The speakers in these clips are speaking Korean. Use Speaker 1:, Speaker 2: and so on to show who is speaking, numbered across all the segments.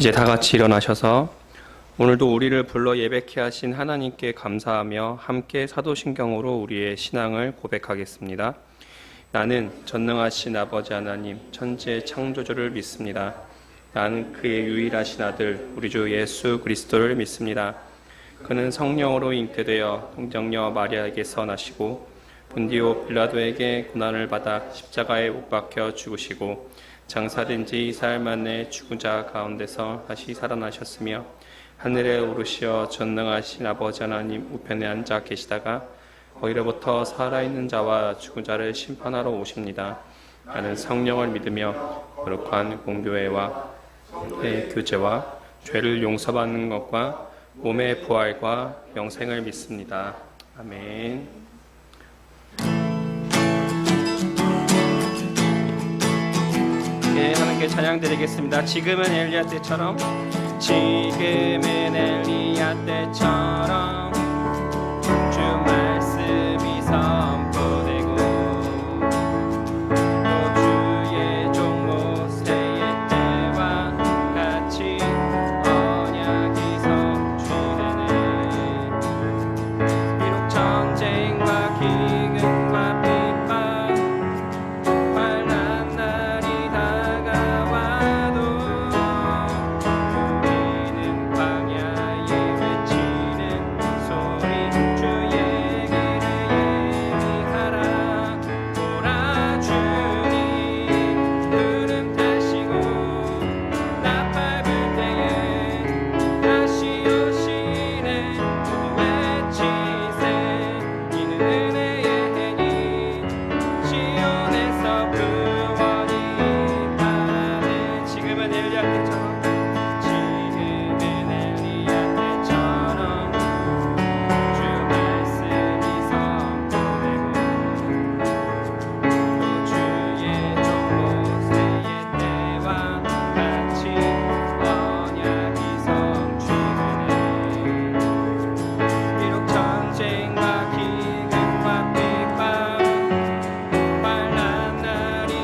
Speaker 1: 이제 다 같이 일어나셔서 오늘도 우리를 불러 예배케 하신 하나님께 감사하며 함께 사도신경으로 우리의 신앙을 고백하겠습니다. 나는 전능하신 아버지 하나님 천지의 창조주를 믿습니다. 나는 그의 유일하신 아들 우리 주 예수 그리스도를 믿습니다. 그는 성령으로 잉태되어 동정녀 마리아에게서 나시고 본디오 빌라도에게 고난을 받아 십자가에 못 박혀 죽으시고 장사된 지 4일 만에 죽은 자 가운데서 다시 살아나셨으며 하늘에 오르시어 전능하신 아버지 하나님 우편에 앉아 계시다가 거기로부터 살아있는 자와 죽은 자를 심판하러 오십니다. 나는 성령을 믿으며 거룩한 공교회와 교제와 죄를 용서받는 것과 몸의 부활과 영생을 믿습니다. 아멘. 하나님께 찬양 드리겠습니다. 지금은 엘리야 때처럼, 지금은 엘리야 때처럼 주 말씀이 선포되고 또 주의 종 모세의 때와 같이 언약이 성취되네. 비록 전쟁과 기근과 핍박 환난 날이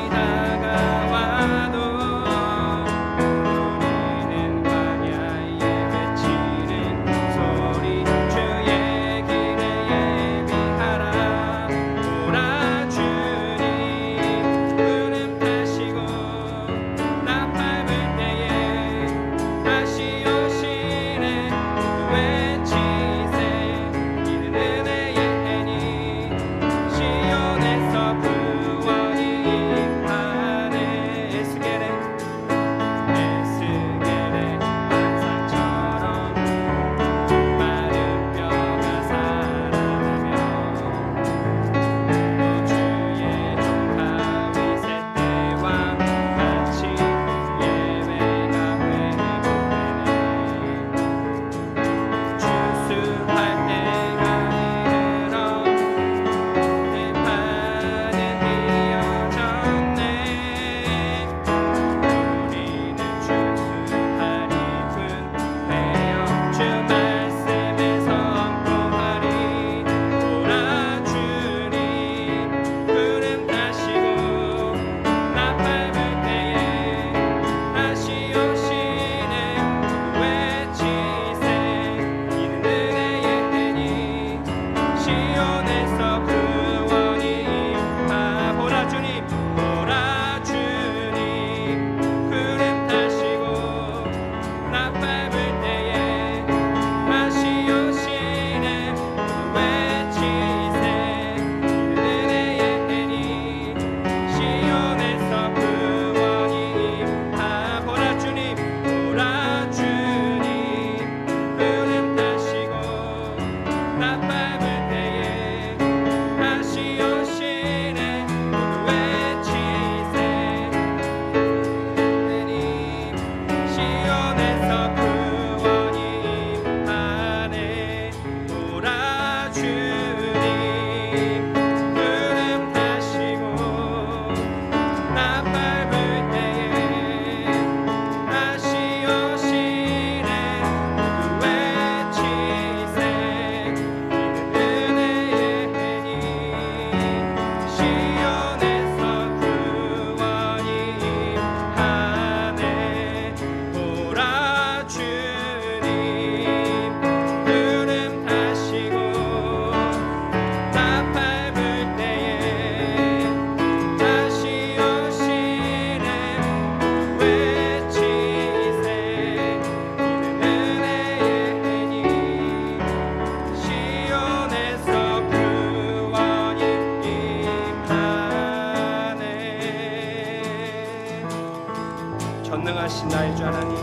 Speaker 1: 전능하신 나의 주 하나님,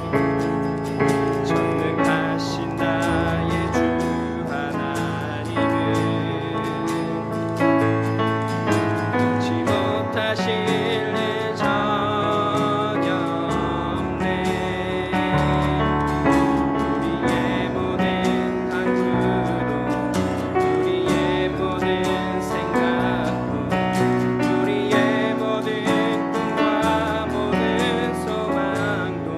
Speaker 1: 전능하신 나의 주 하나님은 잊지 못하실 일 전혀 없네. 우리의 모든 간구도, 우리의 모든 생각도, 우리의 모든 꿈과 모든 소망도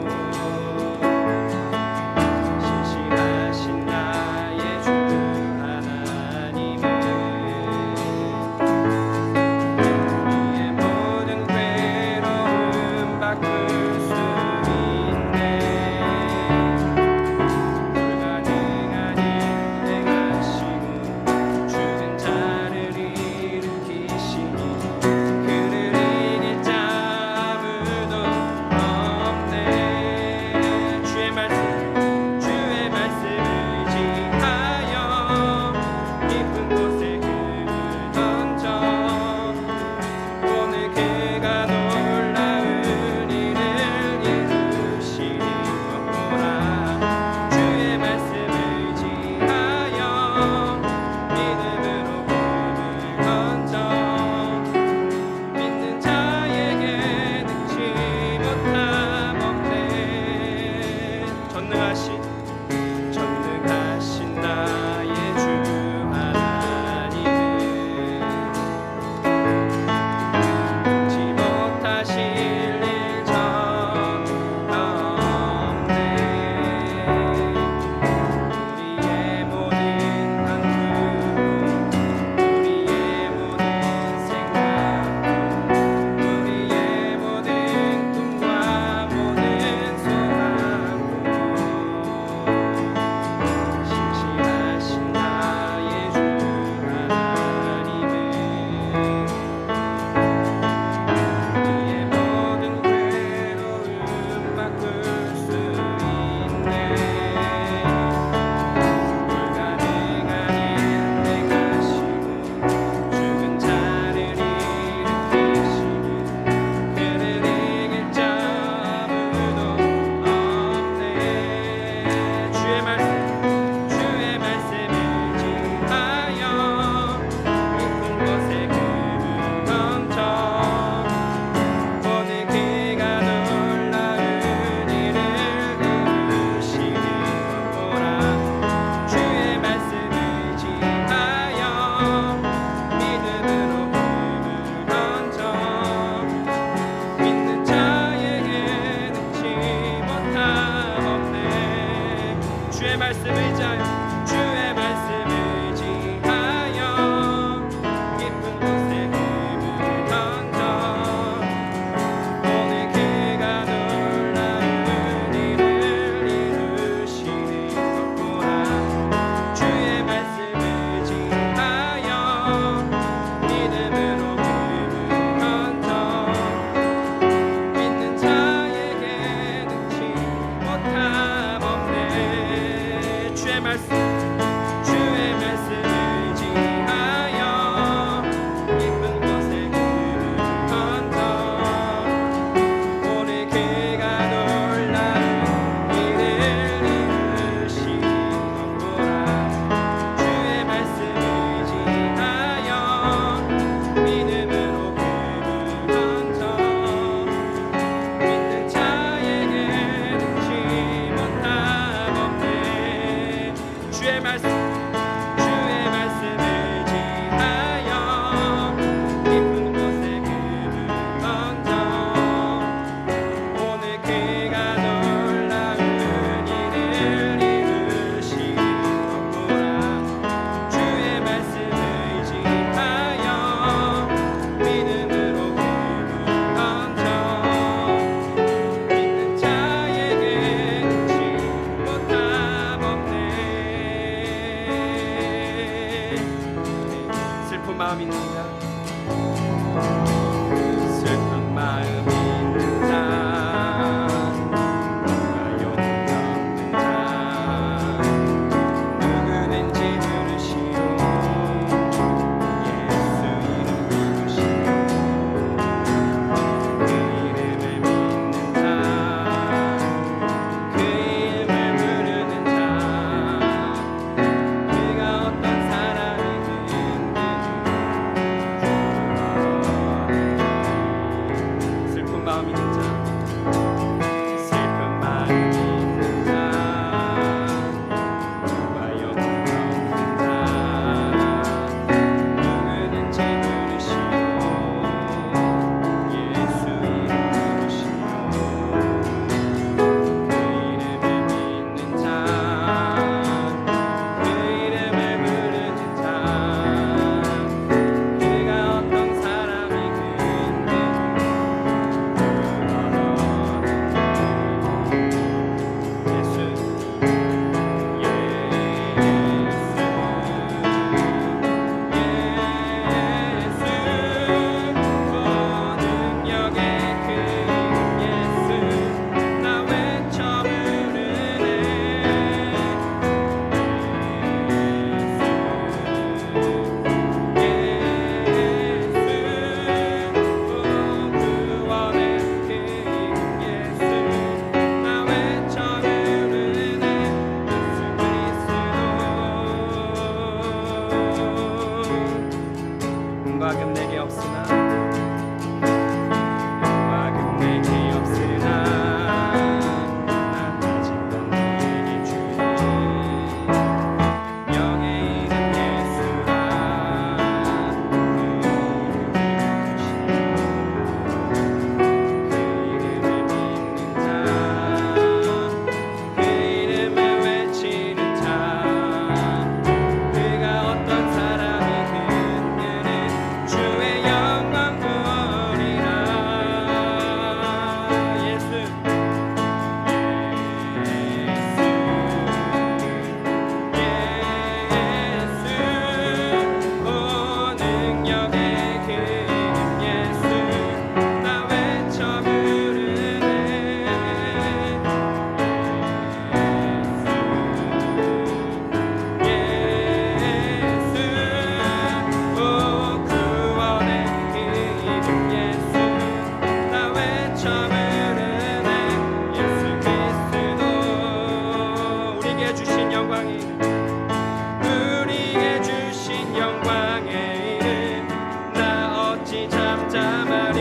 Speaker 1: 어찌 잠잠하리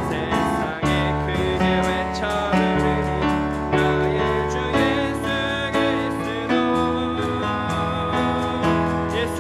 Speaker 1: 세상에 크게 외쳐 부르리 나의 주 예수 그리스도 예수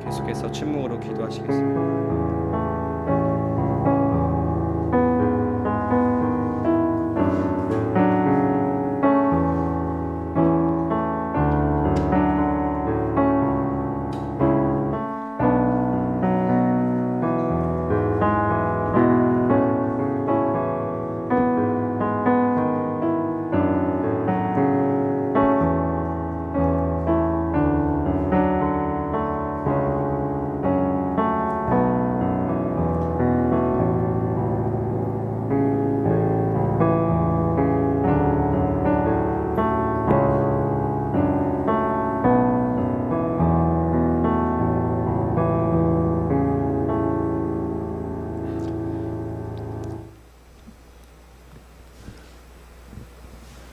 Speaker 1: 계속해서 침묵으로 기도하시겠습니다.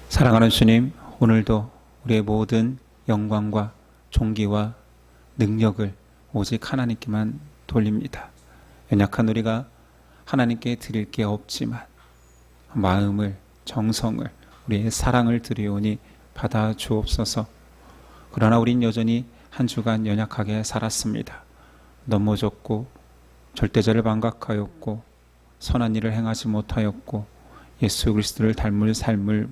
Speaker 2: 사랑하는 주님, 오늘도 우리의 모든 영광과 존귀와 능력을 오직 하나님께만 돌립니다. 연약한 우리가 하나님께 드릴 게 없지만 마음을, 정성을, 우리의 사랑을 드리오니 받아 주옵소서. 그러나 우린 여전히 한 주간 연약하게 살았습니다. 넘어졌고 절대자를 반각하였고 선한 일을 행하지 못하였고 예수 그리스도를 닮을 삶을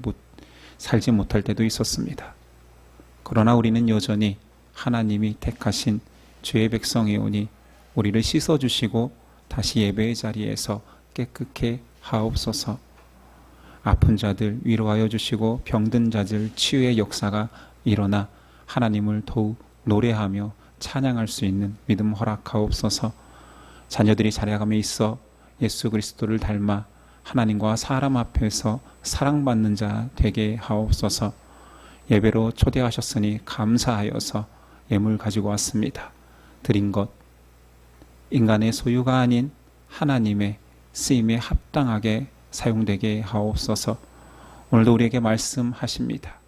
Speaker 2: 살지 못할 때도 있었습니다. 그러나 우리는 여전히 하나님이 택하신 주의 백성이오니 우리를 씻어주시고 다시 예배의 자리에서 깨끗게 하옵소서. 아픈 자들 위로하여 주시고 병든 자들 치유의 역사가 일어나 하나님을 더욱 노래하며 찬양할 수 있는 믿음 허락하옵소서. 자녀들이 자라감에 있어 예수 그리스도를 닮아 하나님과 사람 앞에서 사랑받는 자 되게 하옵소서. 예배로 초대하셨으니 감사하여서 예물 가지고 왔습니다. 드린 것 인간의 소유가 아닌 하나님의 쓰임에 합당하게 사용되게 하옵소서. 오늘도 우리에게 말씀하십니다.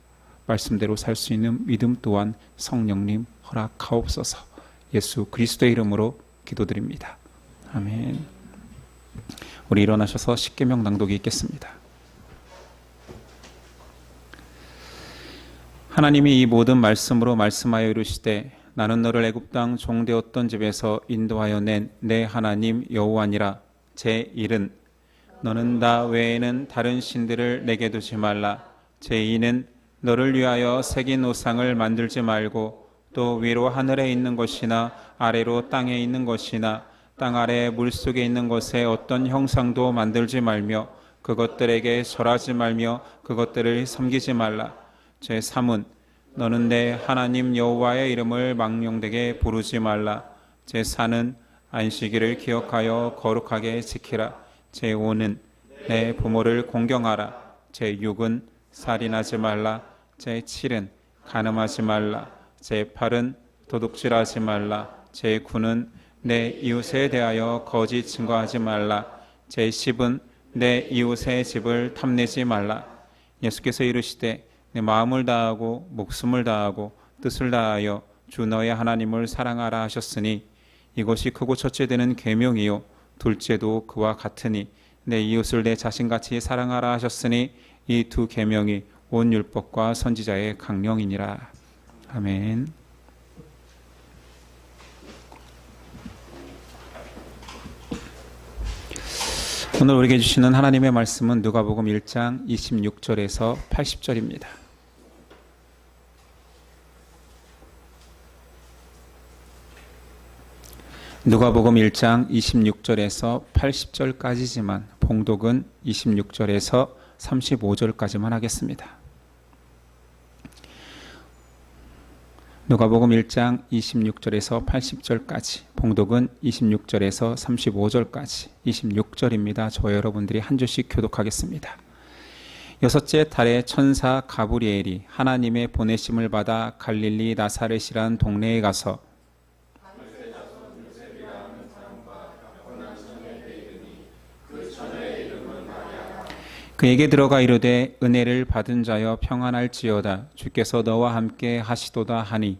Speaker 2: 말씀대로 살 수 있는 믿음 또한 성령님 허락하옵소서. 예수 그리스도의 이름으로 기도드립니다. 아멘. 우리 일어나셔서 십계명 낭독이 있겠습니다. 하나님이 이 모든 말씀으로 말씀하여 이르시되 나는 너를 애굽 땅 종되었던 집에서 인도하여 낸 내 하나님 여호와니라. 제1은 너는 나 외에는 다른 신들을 내게 두지 말라. 제2는 너를 위하여 새긴 우상을 만들지 말고 또 위로 하늘에 있는 것이나 아래로 땅에 있는 것이나 땅 아래 물속에 있는 것에 어떤 형상도 만들지 말며 그것들에게 절하지 말며 그것들을 섬기지 말라. 제3은 너는 내 하나님 여호와의 이름을 망령되게 부르지 말라. 제4는 안식일을 기억하여 거룩하게 지키라. 제5는 내 부모를 공경하라. 제6은 살인하지 말라. 제7은 간음하지 말라. 제8은 도둑질하지 말라. 제9는 내 이웃에 대하여 거짓 증거하지 말라. 제10은 내 이웃의 집을 탐내지 말라. 예수께서 이르시되 내 마음을 다하고 목숨을 다하고 뜻을 다하여 주 너의 하나님을 사랑하라 하셨으니 이것이 크고 첫째 되는 계명이요 둘째도 그와 같으니 내 이웃을 내 자신같이 사랑하라 하셨으니 이 두 계명이 온 율법과 선지자의 강령이니라. 아멘. 오늘 우리에게 주시는 하나님의 말씀은 누가복음 1장 26절에서 80절입니다. 누가복음 1장 26절에서 80절까지지만 봉독은 26절에서 35절까지만 하겠습니다. 누가복음 1장 26절에서 80절까지, 봉독은 26절에서 35절까지, 26절입니다. 저 여러분들이 한 줄씩 교독하겠습니다. 여섯째 달에 천사 가브리엘이 하나님의 보내심을 받아 갈릴리 나사렛이란 동네에 가서 그에게 들어가 이르되 은혜를 받은 자여 평안할지어다. 주께서 너와 함께 하시도다 하니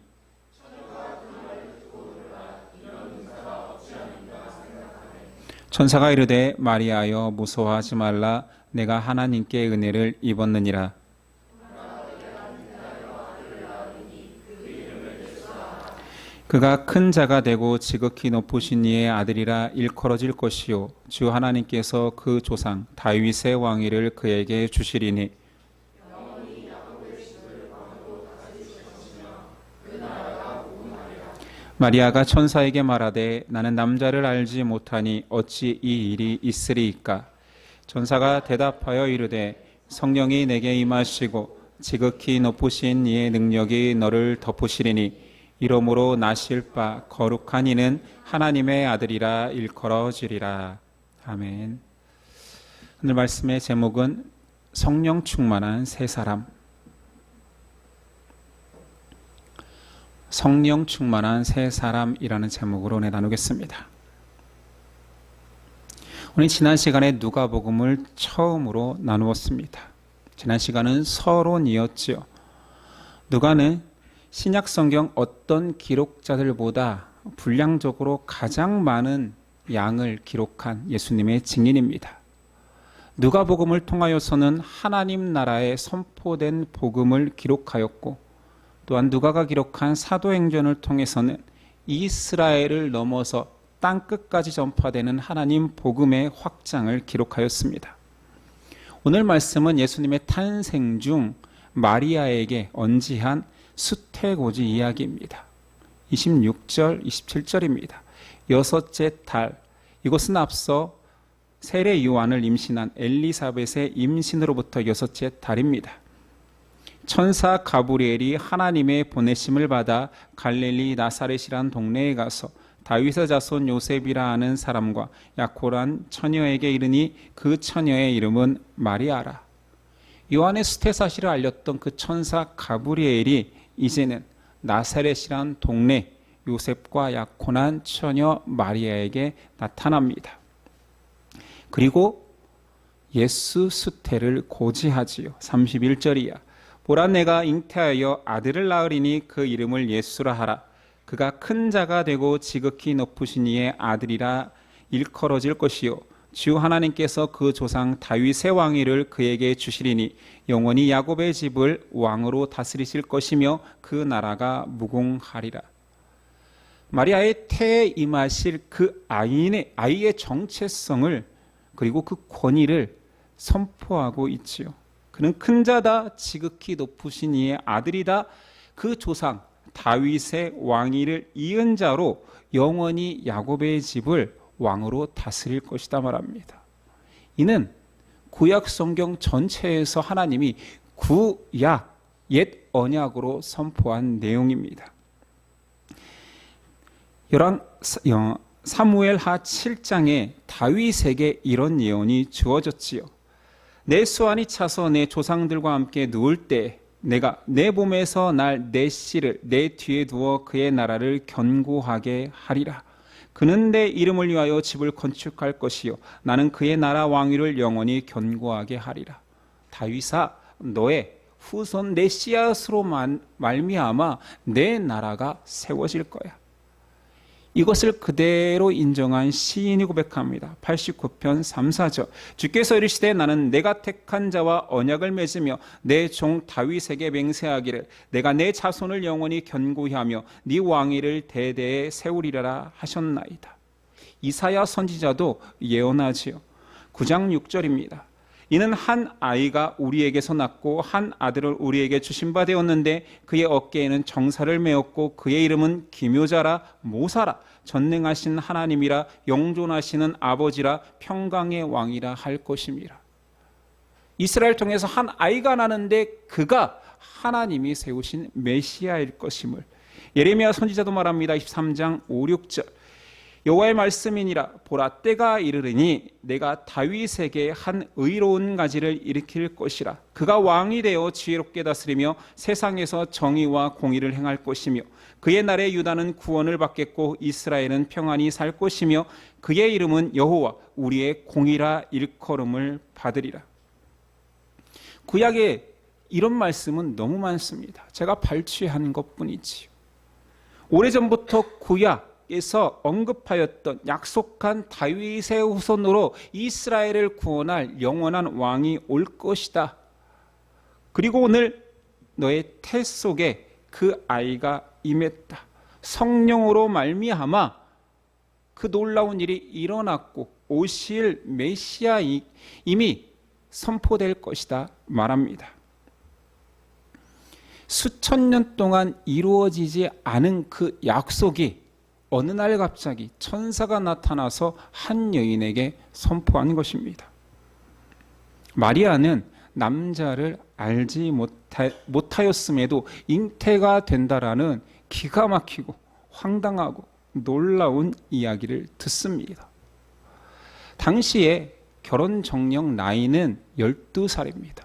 Speaker 2: 천사가 이르되 마리아여 무서워하지 말라. 내가 하나님께 은혜를 입었느니라. 그가 큰 자가 되고 지극히 높으신 이의 아들이라 일컬어질 것이요 주 하나님께서 그 조상 다윗의 왕위를 그에게 주시리니 마리아가 천사에게 말하되 나는 남자를 알지 못하니 어찌 이 일이 있으리이까. 천사가 대답하여 이르되 성령이 내게 임하시고 지극히 높으신 이의 능력이 너를 덮으시리니 이러므로 나실 바 거룩한 이는 하나님의 아들이라 일컬어지리라. 아멘. 오늘 말씀의 제목은 성령 충만한 세 사람. 성령 충만한 세 사람이라는 제목으로 나누겠습니다. 오늘 지난 시간에 누가복음을 처음으로 나누었습니다. 지난 시간은 서론이었지요. 누가는 신약 성경 어떤 기록자들보다 분량적으로 가장 많은 양을 기록한 예수님의 증인입니다. 누가복음을 통하여서는 하나님 나라에 선포된 복음을 기록하였고 또한 누가가 기록한 사도행전을 통해서는 이스라엘을 넘어서 땅끝까지 전파되는 하나님 복음의 확장을 기록하였습니다. 오늘 말씀은 예수님의 탄생 중 마리아에게 언지한 수태고지 이야기입니다. 26절, 27절입니다. 여섯째 달, 이것은 앞서 세례 요한을 임신한 엘리사벳의 임신으로부터 여섯째 달입니다. 천사 가브리엘이 하나님의 보내심을 받아 갈릴리 나사렛이란 동네에 가서 다윗의 자손 요셉이라 하는 사람과 약혼한 처녀에게 이르니 그 처녀의 이름은 마리아라. 요한의 수태 사실을 알렸던 그 천사 가브리엘이 이제는 나사렛이란 동네 요셉과 약혼한 처녀 마리아에게 나타납니다. 그리고 예수 수태를 고지하지요. 31절이야. 보라 내가 잉태하여 아들을 낳으리니 그 이름을 예수라 하라. 그가 큰 자가 되고 지극히 높으신 이의 아들이라 일컬어질 것이요 주 하나님께서 그 조상 다윗의 왕위를 그에게 주시리니 영원히 야곱의 집을 왕으로 다스리실 것이며 그 나라가 무궁하리라. 마리아의 태에 임하실 그 아이의 정체성을 그리고 그 권위를 선포하고 있지요. 그는 큰 자다, 지극히 높으신 이의 아들이다. 그 조상 다윗의 왕위를 이은 자로 영원히 야곱의 집을 왕으로 다스릴 것이다 말합니다. 이는 구약 성경 전체에서 하나님이 구약, 옛 언약으로 선포한 내용입니다. 사무엘하 7장에 다윗에게 이런 예언이 주어졌지요. 내 수완이 차서 내 조상들과 함께 누울 때 내가 내 몸에서 날 내 씨를 내 뒤에 두어 그의 나라를 견고하게 하리라. 그는 내 이름을 위하여 집을 건축할 것이요 나는 그의 나라 왕위를 영원히 견고하게 하리라. 다윗아, 너의 후손 내 씨앗으로 말미암아 내 나라가 세워질 거야. 이것을 그대로 인정한 시인이 고백합니다. 89편 3, 4절. 주께서 이르시되 나는 내가 택한 자와 언약을 맺으며 내 종 다윗에게 맹세하기를 내가 내 자손을 영원히 견고히 하며 네 왕위를 대대에 세우리라 하셨나이다. 이사야 선지자도 예언하지요. 9장 6절입니다. 이는 한 아이가 우리에게서 낳고 한 아들을 우리에게 주신 바 되었는데 그의 어깨에는 정사를 메었고 그의 이름은 기묘자라 모사라 전능하신 하나님이라 영존하시는 아버지라 평강의 왕이라 할 것임이라. 이스라엘 통해서 한 아이가 나는데 그가 하나님이 세우신 메시아일 것임을 예레미야 선지자도 말합니다. 23장 5, 6절. 여호와의 말씀이니라. 보라, 때가 이르르니 내가 다윗에게 한 의로운 가지를 일으킬 것이라. 그가 왕이 되어 지혜롭게 다스리며 세상에서 정의와 공의를 행할 것이며 그의 날에 유다는 구원을 받겠고 이스라엘은 평안히 살 것이며 그의 이름은 여호와 우리의 공의라 일컬음을 받으리라. 구약에 이런 말씀은 너무 많습니다. 제가 발췌한 것뿐이지요. 오래전부터 구약에서 언급하였던 약속한 다윗의 후손으로 이스라엘을 구원할 영원한 왕이 올 것이다. 그리고 오늘 너의 태 속에 그 아이가 임했다. 성령으로 말미암아 그 놀라운 일이 일어났고 오실 메시아 이미 선포될 것이다 말합니다. 수천 년 동안 이루어지지 않은 그 약속이 어느 날 갑자기 천사가 나타나서 한 여인에게 선포한 것입니다. 마리아는 남자를 알지 못하였음에도 잉태가 된다라는 기가 막히고 황당하고 놀라운 이야기를 듣습니다. 당시에 결혼 적령 나이는 12살입니다.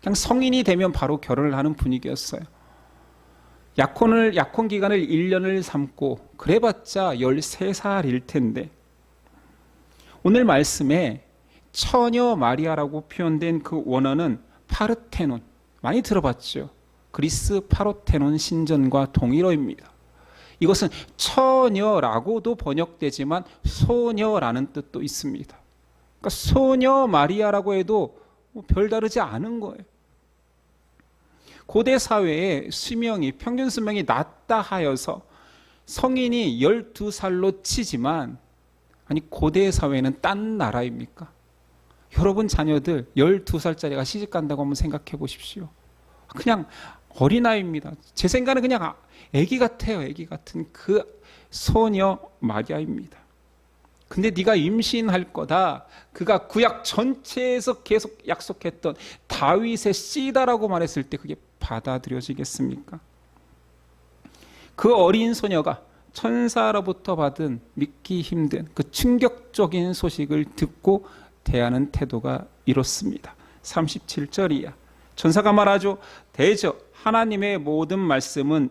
Speaker 2: 그냥 성인이 되면 바로 결혼을 하는 분위기였어요. 약혼 기간을 1년을 삼고 그래봤자 13살일 텐데 오늘 말씀에 처녀 마리아라고 표현된 그 원어는 파르테논, 많이 들어봤죠? 그리스 파르테논 신전과 동일어입니다. 이것은 처녀라고도 번역되지만 소녀라는 뜻도 있습니다. 그러니까 소녀 마리아라고 해도 별다르지 않은 거예요. 고대 사회의 수명이 평균 수명이 낮다 하여서 성인이 12살로 치지만 아니 고대 사회는 딴 나라입니까? 여러분 자녀들 12살짜리가 시집 간다고 한번 생각해 보십시오. 그냥 어린아이입니다. 제 생각은 그냥 애기 같아요. 애기 같은 그 소녀 마리아입니다. 근데 네가 임신할 거다. 그가 구약 전체에서 계속 약속했던 다윗의 씨다라고 말했을 때 그게 받아들여지겠습니까? 그 어린 소녀가 천사로부터 받은 믿기 힘든 그 충격적인 소식을 듣고 대하는 태도가 이렇습니다. 37절이야. 천사가 말하죠. 대저 하나님의 모든 말씀은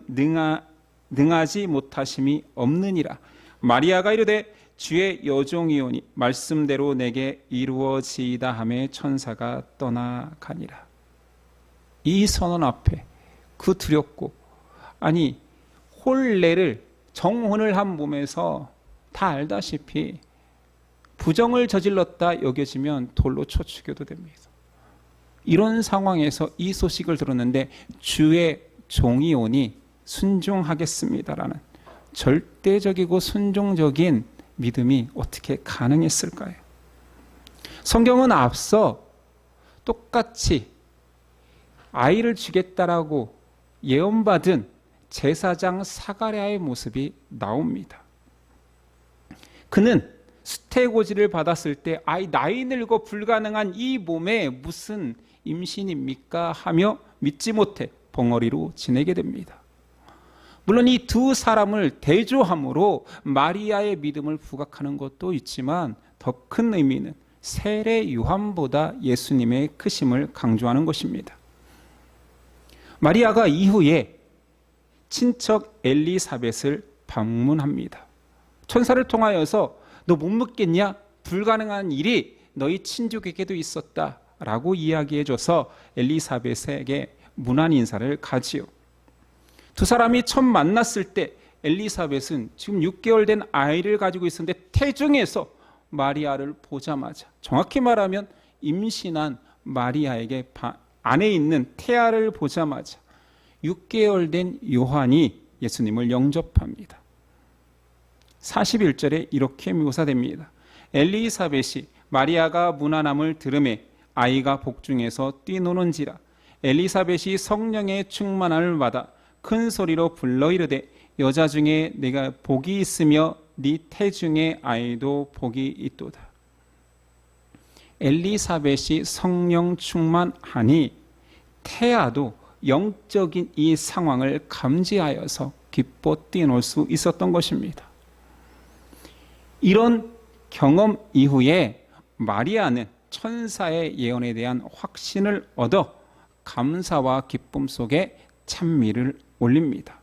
Speaker 2: 능하지 못하심이 없느니라. 마리아가 이르되 주의 여종이오니 말씀대로 내게 이루어지이다 하매 천사가 떠나가니라. 이 선언 앞에 그 두렵고 아니 혼례를 정혼을 한 몸에서 다 알다시피 부정을 저질렀다 여겨지면 돌로 쳐 죽여도 됩니다. 이런 상황에서 이 소식을 들었는데 주의 종이 오니 순종하겠습니다라는 절대적이고 순종적인 믿음이 어떻게 가능했을까요? 성경은 앞서 똑같이 아이를 주겠다라고 예언받은 제사장 사가랴의 모습이 나옵니다. 그는 수태고지를 받았을 때 나이 늙어 불가능한 이 몸에 무슨 임신입니까? 하며 믿지 못해 벙어리로 지내게 됩니다. 물론 이 두 사람을 대조함으로 마리아의 믿음을 부각하는 것도 있지만 더 큰 의미는 세례 요한보다 예수님의 크심을 강조하는 것입니다. 마리아가 이후에 친척 엘리사벳을 방문합니다. 천사를 통하여서 너 못 묻겠냐? 불가능한 일이 너희 친족에게도 있었다 라고 이야기해줘서 엘리사벳에게 문안 인사를 가지요. 두 사람이 처음 만났을 때 엘리사벳은 지금 6개월 된 아이를 가지고 있었는데 태중에서 마리아를 보자마자, 정확히 말하면 임신한 마리아에게 안에 있는 태아를 보자마자 6개월 된 요한이 예수님을 영접합니다. 41절에 이렇게 묘사됩니다. 엘리사벳이 마리아가 문안함을 들으매 아이가 복중에서 뛰노는지라. 엘리사벳이 성령의 충만함을 받아 큰 소리로 불러 이르되 여자 중에 내가 복이 있으며 네 태중의 아이도 복이 있도다. 엘리사벳이 성령 충만하니 태아도 영적인 이 상황을 감지하여서 기뻐 뛰놀 수 있었던 것입니다. 이런 경험 이후에 마리아는 천사의 예언에 대한 확신을 얻어 감사와 기쁨 속에 찬미를 올립니다.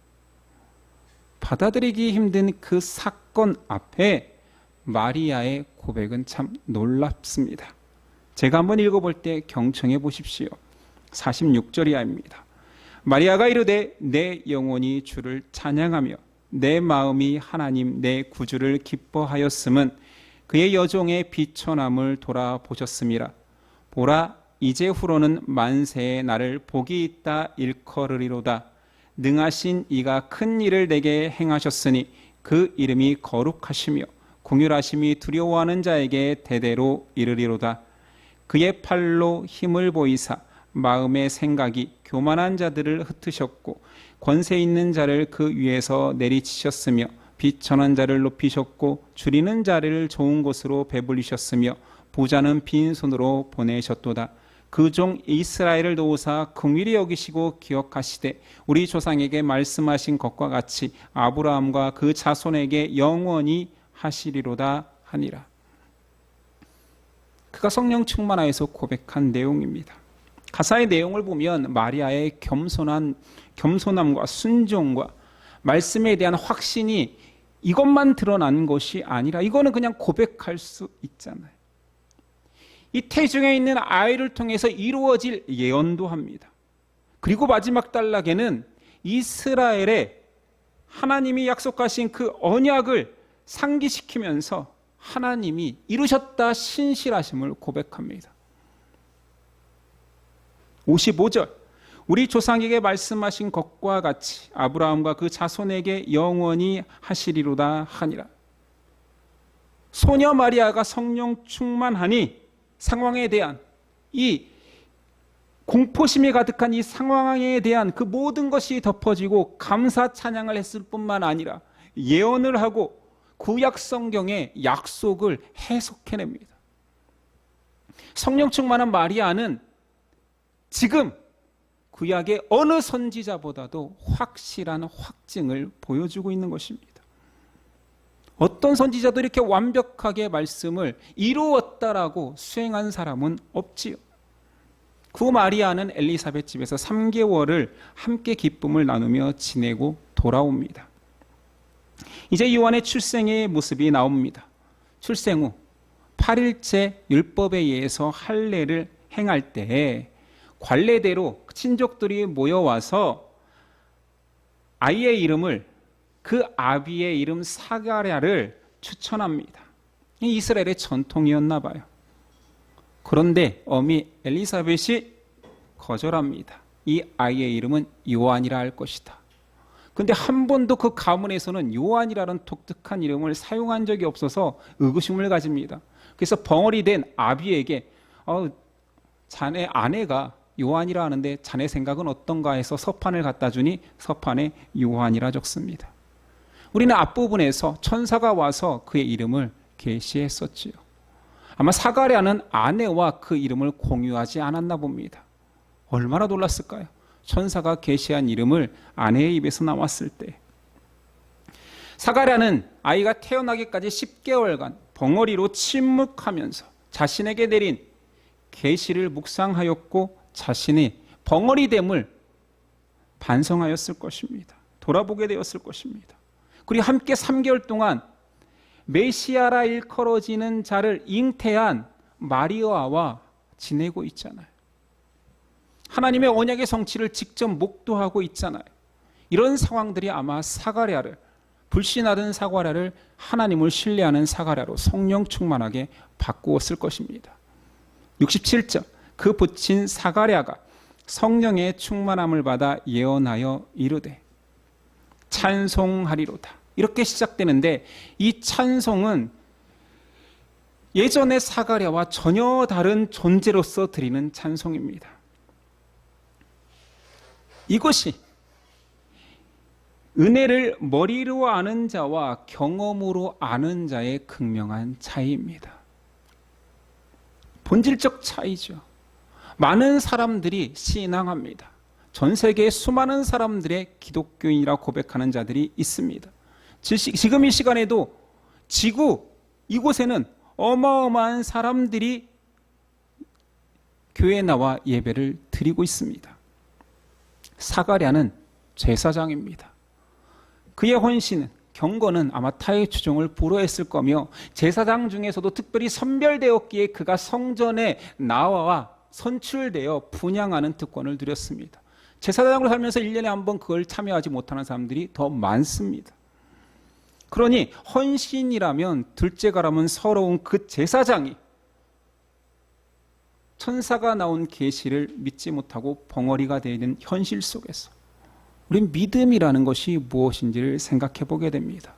Speaker 2: 받아들이기 힘든 그 사건 앞에 마리아의 고백은 참 놀랍습니다. 제가 한번 읽어볼 때 경청해 보십시오. 46절 이하입니다. 마리아가 이르되 내 영혼이 주를 찬양하며 내 마음이 하나님 내 구주를 기뻐하였음은 그의 여종의 비천함을 돌아보셨음이라. 보라 이제후로는 만세의 나를 복이 있다 일컬으리로다. 능하신 이가 큰 일을 내게 행하셨으니 그 이름이 거룩하시며 공률하심이 두려워하는 자에게 대대로 이르리로다. 그의 팔로 힘을 보이사 마음의 생각이 교만한 자들을 흩으셨고 권세 있는 자를 그 위에서 내리치셨으며 비천한 자를 높이셨고 줄이는 자를 좋은 곳으로 배불리셨으며 부자는 빈손으로 보내셨도다. 그 종 이스라엘을 도우사 긍휼히 여기시고 기억하시되 우리 조상에게 말씀하신 것과 같이 아브라함과 그 자손에게 영원히 하시리로다 하니라. 그가 성령 충만하여서 고백한 내용입니다. 가사의 내용을 보면 마리아의 겸손함과 순종과 말씀에 대한 확신이 이것만 드러난 것이 아니라 이거는 그냥 고백할 수 있잖아요. 이 태중에 있는 아이를 통해서 이루어질 예언도 합니다. 그리고 마지막 단락에는 이스라엘에 하나님이 약속하신 그 언약을 상기시키면서 하나님이 이루셨다 신실하심을 고백합니다. 55절 우리 조상에게 말씀하신 것과 같이 아브라함과 그 자손에게 영원히 하시리로다 하니라. 소녀 마리아가 성령 충만하니 상황에 대한 이 공포심이 가득한 이 상황에 대한 그 모든 것이 덮어지고 감사 찬양을 했을 뿐만 아니라 예언을 하고 구약 성경의 약속을 해석해냅니다. 성령 충만한 마리아는 지금 구약의 어느 선지자보다도 확실한 확증을 보여주고 있는 것입니다. 어떤 선지자도 이렇게 완벽하게 말씀을 이루었다라고 수행한 사람은 없지요. 그 마리아는 엘리사벳 집에서 3개월을 함께 기쁨을 나누며 지내고 돌아옵니다. 이제 요한의 출생의 모습이 나옵니다. 출생 후 8일째 율법에 의해서 할례를 행할 때에 관례대로 친족들이 모여와서 아이의 이름을 그 아비의 이름 사가랴를 추천합니다. 이스라엘의 전통이었나 봐요. 그런데 어미 엘리사벳이 거절합니다. 이 아이의 이름은 요한이라 할 것이다. 그런데 한 번도 그 가문에서는 요한이라는 독특한 이름을 사용한 적이 없어서 의구심을 가집니다. 그래서 벙어리 된 아비에게 자네 아내가 요한이라 하는데 자네 생각은 어떤가 해서 서판을 갖다 주니 서판에 요한이라 적습니다. 우리는 앞부분에서 천사가 와서 그의 이름을 계시했었지요. 아마 사가랴는 아내와 그 이름을 공유하지 않았나 봅니다. 얼마나 놀랐을까요? 천사가 계시한 이름을 아내의 입에서 나왔을 때 사가랴는 아이가 태어나기까지 10개월간 벙어리로 침묵하면서 자신에게 내린 계시를 묵상하였고 자신의 벙어리됨을 반성하였을 것입니다. 돌아보게 되었을 것입니다. 그리고 함께 3개월 동안 메시아라 일컬어지는 자를 잉태한 마리아와 지내고 있잖아요. 하나님의 언약의 성취를 직접 목도하고 있잖아요. 이런 상황들이 아마 사가랴를, 불신하던 사가랴를 하나님을 신뢰하는 사가랴로 성령 충만하게 바꾸었을 것입니다. 67절, 그 붙인 사가랴가 성령의 충만함을 받아 예언하여 이르되 찬송하리로다. 이렇게 시작되는데 이 찬송은 예전의 사가랴와 전혀 다른 존재로서 드리는 찬송입니다. 이것이 은혜를 머리로 아는 자와 경험으로 아는 자의 극명한 차이입니다. 본질적 차이죠. 많은 사람들이 신앙합니다. 전 세계에 수많은 사람들의 기독교인이라 고백하는 자들이 있습니다. 지금 이 시간에도 지구 이곳에는 어마어마한 사람들이 교회에 나와 예배를 드리고 있습니다. 사가랴는 제사장입니다. 그의 헌신은, 경건은 아마 타의 추종을 불허했을 거며 제사장 중에서도 특별히 선별되었기에 그가 성전에 나와 선출되어 분향하는 특권을 누렸습니다. 제사장으로 살면서 1년에 한 번 그걸 참여하지 못하는 사람들이 더 많습니다. 그러니 헌신이라면 둘째가라면 서러운 그 제사장이 천사가 나온 계시를 믿지 못하고 벙어리가 되는 현실 속에서 우린 믿음이라는 것이 무엇인지를 생각해 보게 됩니다.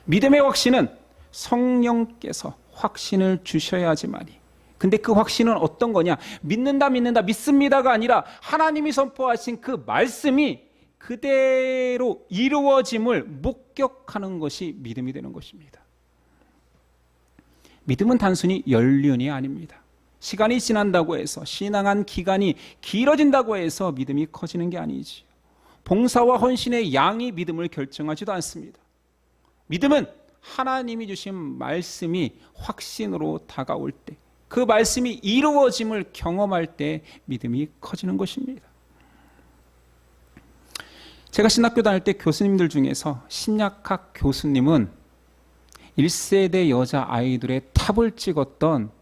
Speaker 2: 믿음의 확신은 성령께서 확신을 주셔야지만이. 근데 그 확신은 어떤 거냐? 믿는다, 믿습니다가 아니라 하나님이 선포하신 그 말씀이 그대로 이루어짐을 목격하는 것이 믿음이 되는 것입니다. 믿음은 단순히 연륜이 아닙니다. 시간이 지난다고 해서, 신앙한 기간이 길어진다고 해서 믿음이 커지는 게 아니지. 봉사와 헌신의 양이 믿음을 결정하지도 않습니다. 믿음은 하나님이 주신 말씀이 확신으로 다가올 때, 그 말씀이 이루어짐을 경험할 때 믿음이 커지는 것입니다. 제가 신학교 다닐 때 교수님들 중에서 신약학 교수님은 1세대 여자 아이돌의 탑을 찍었던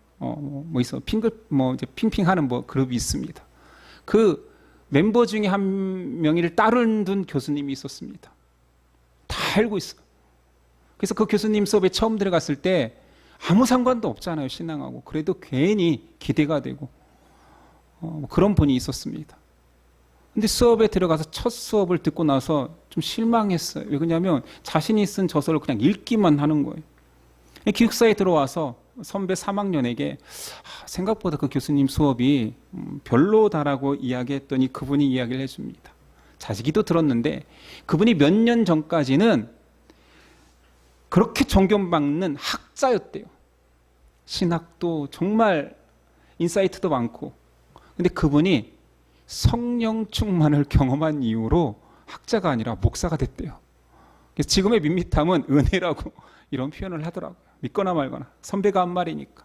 Speaker 2: 핑핑하는 그룹이 있습니다. 그 멤버 중에 한 명을 따른 교수님이 있었습니다. 다 알고 있어요. 그래서 그 교수님 수업에 처음 들어갔을 때 아무 상관도 없잖아요, 신앙하고. 그래도 괜히 기대가 되고 그런 분이 있었습니다. 근데 수업에 들어가서 첫 수업을 듣고 나서 좀 실망했어요. 왜 그러냐면 자신이 쓴 저서를 그냥 읽기만 하는 거예요. 기숙사에 들어와서 선배 3학년에게 생각보다 그 교수님 수업이 별로다라고 이야기했더니 그분이 이야기를 해줍니다. 자기도 들었는데 그분이 몇 년 전까지는 그렇게 존경받는 학자였대요. 신학도 정말 인사이트도 많고. 근데 그분이 성령 충만을 경험한 이후로 학자가 아니라 목사가 됐대요. 그래서 지금의 밋밋함은 은혜라고 이런 표현을 하더라고요. 믿거나 말거나. 선배가 한 말이니까.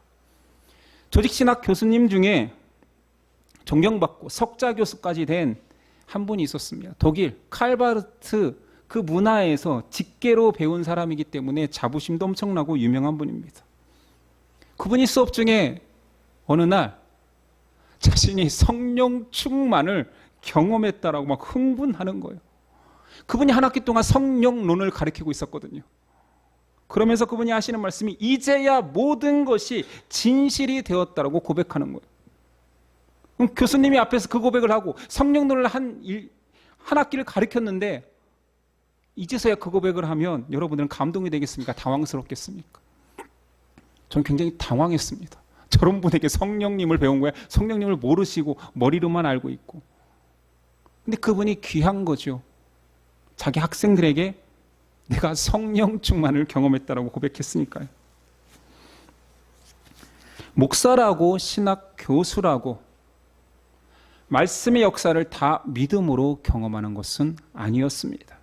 Speaker 2: 조직신학 교수님 중에 존경받고 석자 교수까지 된 한 분이 있었습니다. 독일 칼바르트 그 문화에서 직계로 배운 사람이기 때문에 자부심도 엄청나고 유명한 분입니다. 그분이 수업 중에 어느 날 자신이 성령 충만을 경험했다라고 막 흥분하는 거예요. 그분이 한 학기 동안 성령론을 가르치고 있었거든요. 그러면서 그분이 하시는 말씀이 이제야 모든 것이 진실이 되었다라고 고백하는 거예요. 그럼 교수님이 앞에서 그 고백을 하고 성령론을 한 학기를 가르쳤는데 이제서야 그 고백을 하면 여러분들은 감동이 되겠습니까? 당황스럽겠습니까? 저는 굉장히 당황했습니다. 저런 분에게 성령님을 배운 거야. 성령님을 모르시고 머리로만 알고 있고. 근데 그분이 귀한 거죠. 자기 학생들에게 내가 성령 충만을 경험했다라고 고백했으니까요. 목사라고 신학 교수라고 말씀의 역사를 다 믿음으로 경험하는 것은 아니었습니다.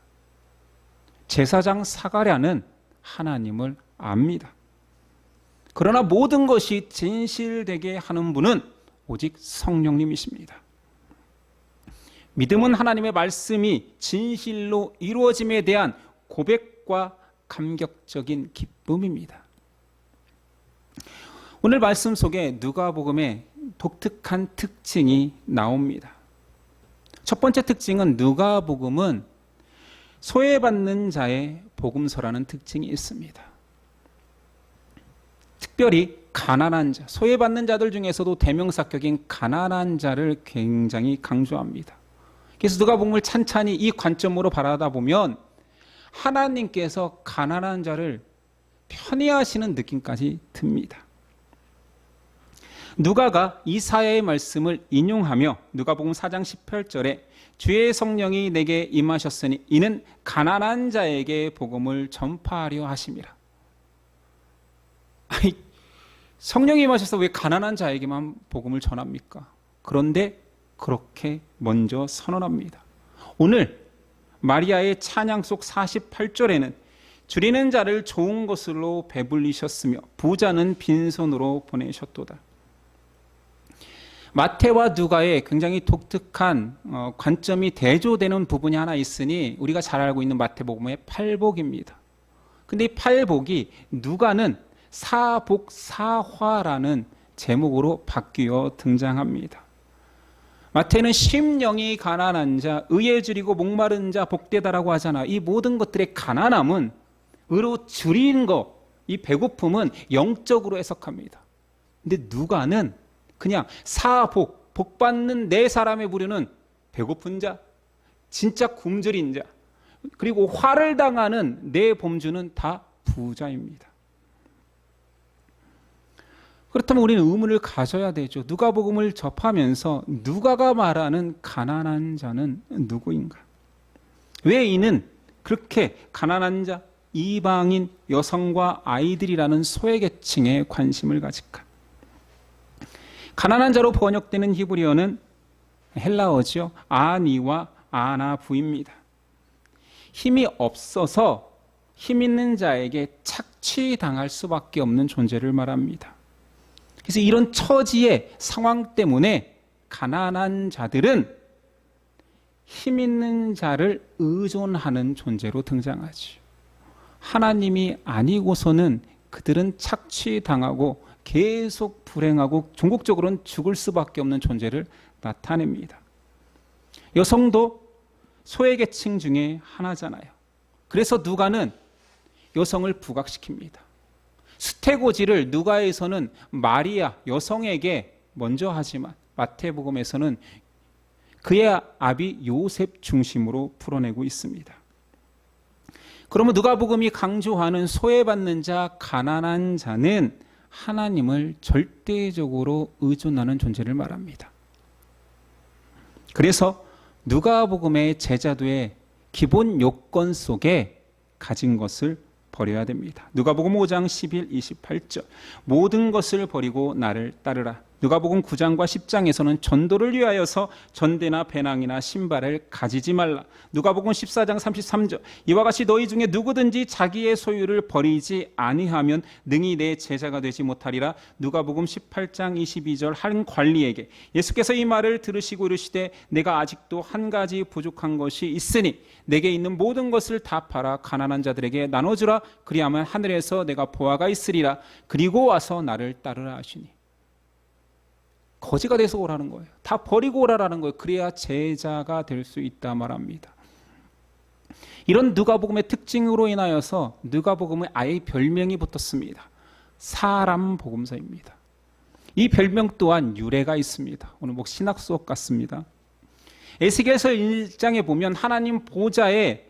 Speaker 2: 제사장 사가랴는 하나님을 압니다. 그러나 모든 것이 진실되게 하는 분은 오직 성령님이십니다. 믿음은 하나님의 말씀이 진실로 이루어짐에 대한 고백과 감격적인 기쁨입니다. 오늘 말씀 속에 누가복음의 독특한 특징이 나옵니다. 첫 번째 특징은 누가복음은 소외받는 자의 복음서라는 특징이 있습니다. 특별히 가난한 자, 소외받는 자들 중에서도 대명사격인 가난한 자를 굉장히 강조합니다. 그래서 누가복음을 찬찬히 이 관점으로 바라다보면 하나님께서 가난한 자를 편애하시는 느낌까지 듭니다. 누가가 이사야의 말씀을 인용하며 누가복음 4장 18절에 주의 성령이 내게 임하셨으니 이는 가난한 자에게 복음을 전파하려 하심이라. 아니, 성령이 임하셔서 왜 가난한 자에게만 복음을 전합니까? 그런데 그렇게 먼저 선언합니다. 오늘 마리아의 찬양 속 48절에는 줄이는 자를 좋은 것으로 배불리셨으며 부자는 빈손으로 보내셨도다. 마태와 누가의 굉장히 독특한 관점이 대조되는 부분이 하나 있으니 우리가 잘 알고 있는 마태복음의 팔복입니다. 근데 이 팔복이 누가는 사복사화라는 제목으로 바뀌어 등장합니다. 마태는 심령이 가난한 자, 의에 줄이고 목마른 자 복되다라고 하잖아. 이 모든 것들의 가난함은 의로 줄인 것, 이 배고픔은 영적으로 해석합니다. 근데 누가는 그냥 사복, 복받는 네 사람에 부르는 배고픈 자, 진짜 굶주린 자, 그리고 화를 당하는 네 범주는 다 부자입니다. 그렇다면 우리는 의문을 가져야 되죠. 누가복음을 접하면서 누가가 말하는 가난한 자는 누구인가? 왜 이는 그렇게 가난한 자, 이방인, 여성과 아이들이라는 소외계층에 관심을 가질까? 가난한 자로 번역되는 히브리어는 헬라어죠. 아니와 아나부입니다. 힘이 없어서 힘 있는 자에게 착취당할 수밖에 없는 존재를 말합니다. 그래서 이런 처지의 상황 때문에 가난한 자들은 힘 있는 자를 의존하는 존재로 등장하죠. 하나님이 아니고서는 그들은 착취당하고 계속 불행하고 종국적으로는 죽을 수밖에 없는 존재를 나타냅니다. 여성도 소외계층 중에 하나잖아요. 그래서 누가는 여성을 부각시킵니다. 수태고지를 누가에서는 마리아 여성에게 먼저 하지만 마태복음에서는 그의 아비 요셉 중심으로 풀어내고 있습니다. 그러면 누가복음이 강조하는 소외받는 자, 가난한 자는 하나님을 절대적으로 의존하는 존재를 말합니다. 그래서 누가복음의 제자도의 기본 요건 속에 가진 것을 버려야 됩니다. 누가복음 5장 11, 28절 모든 것을 버리고 나를 따르라. 누가복음 9장과 10장에서는 전도를 위하여서 전대나 배낭이나 신발을 가지지 말라. 누가복음 14장 33절 이와 같이 너희 중에 누구든지 자기의 소유를 버리지 아니하면 능히 내 제자가 되지 못하리라. 누가복음 18장 22절 한 관리에게 예수께서 이 말을 들으시고 이르시되 내가 아직도 한 가지 부족한 것이 있으니 내게 있는 모든 것을 다 팔아 가난한 자들에게 나눠주라. 그리하면 하늘에서 내가 보화가 있으리라. 그리고 와서 나를 따르라 하시니 거지가 돼서 오라는 거예요. 다 버리고 오라라는 거예요. 그래야 제자가 될 수 있다 말합니다. 이런 누가복음의 특징으로 인하여서 누가복음에 아예 별명이 붙었습니다. 사람 복음서입니다. 이 별명 또한 유래가 있습니다. 오늘 뭐 신학 수업 같습니다. 에스겔서 1장에 보면 하나님 보좌에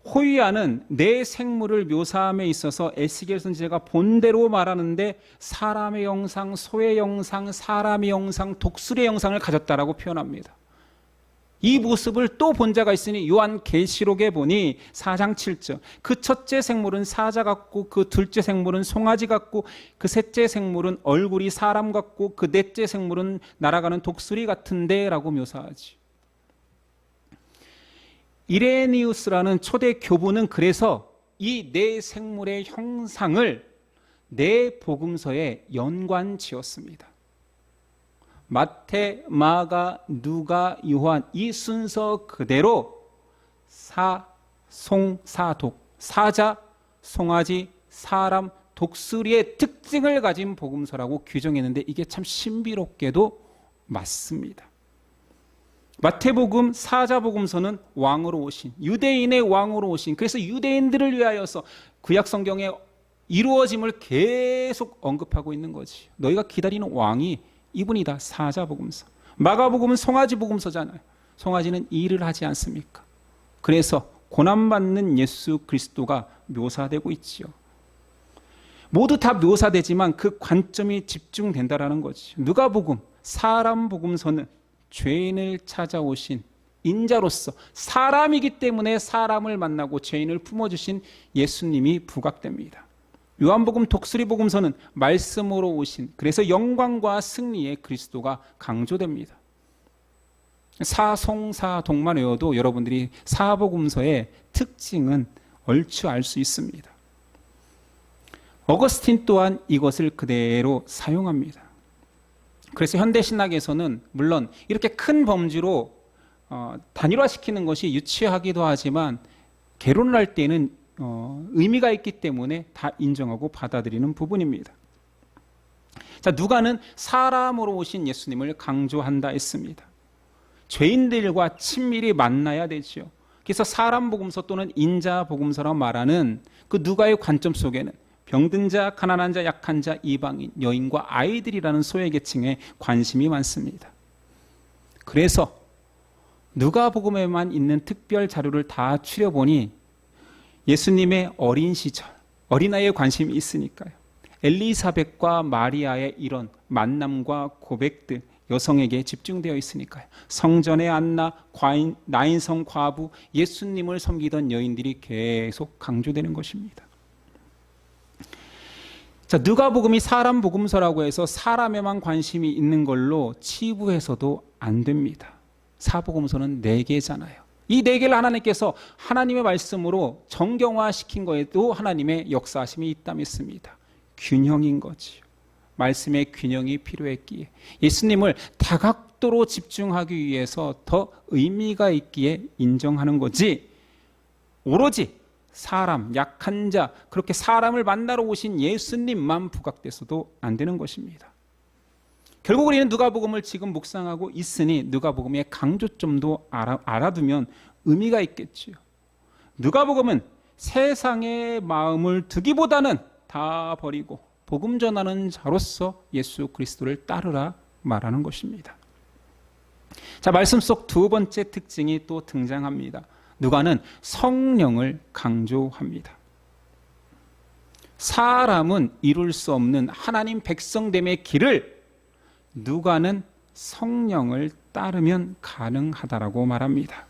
Speaker 2: 호위하는 네 생물을 묘사함에 있어서 에스겔 선지자가 본대로 말하는데 사람의 형상, 소의 형상, 사람의 형상, 독수리의 형상을 가졌다라고 표현합니다. 이 모습을 또 본 자가 있으니 요한계시록에 보니 4장 7절 그 첫째 생물은 사자 같고 그 둘째 생물은 송아지 같고 그 셋째 생물은 얼굴이 사람 같고 그 넷째 생물은 날아가는 독수리 같은데 라고 묘사하지. 이레니우스라는 초대 교부는 그래서 이 네 생물의 형상을 네 복음서에 연관 지었습니다. 마태, 마가, 누가, 요한 이 순서 그대로 사, 송, 사, 독, 사자, 송아지, 사람, 독수리의 특징을 가진 복음서라고 규정했는데 이게 참 신비롭게도 맞습니다. 마태복음, 사자복음서는 왕으로 오신, 유대인의 왕으로 오신, 그래서 유대인들을 위하여서 구약 성경에 이루어짐을 계속 언급하고 있는 거지. 너희가 기다리는 왕이 이분이다. 사자복음서. 마가복음은 송아지복음서잖아요. 송아지는 일을 하지 않습니까? 그래서 고난받는 예수 그리스도가 묘사되고 있지요. 모두 다 묘사되지만 그 관점이 집중된다라는 거지. 누가복음, 사람 복음서는 죄인을 찾아오신 인자로서 사람이기 때문에 사람을 만나고 죄인을 품어주신 예수님이 부각됩니다. 요한복음, 독수리복음서는 말씀으로 오신, 그래서 영광과 승리의 그리스도가 강조됩니다. 사송사독만 외워도 여러분들이 사복음서의 특징은 얼추 알 수 있습니다. 어거스틴 또한 이것을 그대로 사용합니다. 그래서 현대신학에서는 물론 이렇게 큰 범주로 단일화시키는 것이 유치하기도 하지만 개론을 할 때는 의미가 있기 때문에 다 인정하고 받아들이는 부분입니다. 자, 누가는 사람으로 오신 예수님을 강조한다 했습니다. 죄인들과 친밀히 만나야 되죠. 그래서 사람 복음서 또는 인자 복음서라고 말하는 그 누가의 관점 속에는 병든 자, 가난한 자, 약한 자, 이방인, 여인과 아이들이라는 소외계층에 관심이 많습니다. 그래서 누가복음에만 있는 특별 자료를 다 추려보니 예수님의 어린 시절, 어린아이에 관심이 있으니까요. 엘리사벳과 마리아의 이런 만남과 고백들, 여성에게 집중되어 있으니까요. 성전의 안나, 나인성 과부, 예수님을 섬기던 여인들이 계속 강조되는 것입니다. 자, 누가복음이 사람 복음서라고 해서 사람에만 관심이 있는 걸로 치부해서도 안 됩니다. 사복음서는 4개잖아요. 이 4개를 하나님께서 하나님의 말씀으로 정경화시킨 거에도 하나님의 역사하심이 있다했습니다. 균형인 거지요. 말씀의 균형이 필요했기에 예수님을 다각도로 집중하기 위해서 더 의미가 있기에 인정하는 거지, 오로지 사람, 약한 자, 그렇게 사람을 만나러 오신 예수님만 부각돼서도 안 되는 것입니다. 결국 우리는 누가복음을 지금 묵상하고 있으니 누가복음의 강조점도 알아두면 의미가 있겠지요. 누가복음은 세상의 마음을 두기보다는 다 버리고 복음 전하는 자로서 예수 그리스도를 따르라 말하는 것입니다. 자, 말씀 속 두 번째 특징이 또 등장합니다. 누가는 성령을 강조합니다. 사람은 이룰 수 없는 하나님 백성됨의 길을 누가는 성령을 따르면 가능하다라고 말합니다.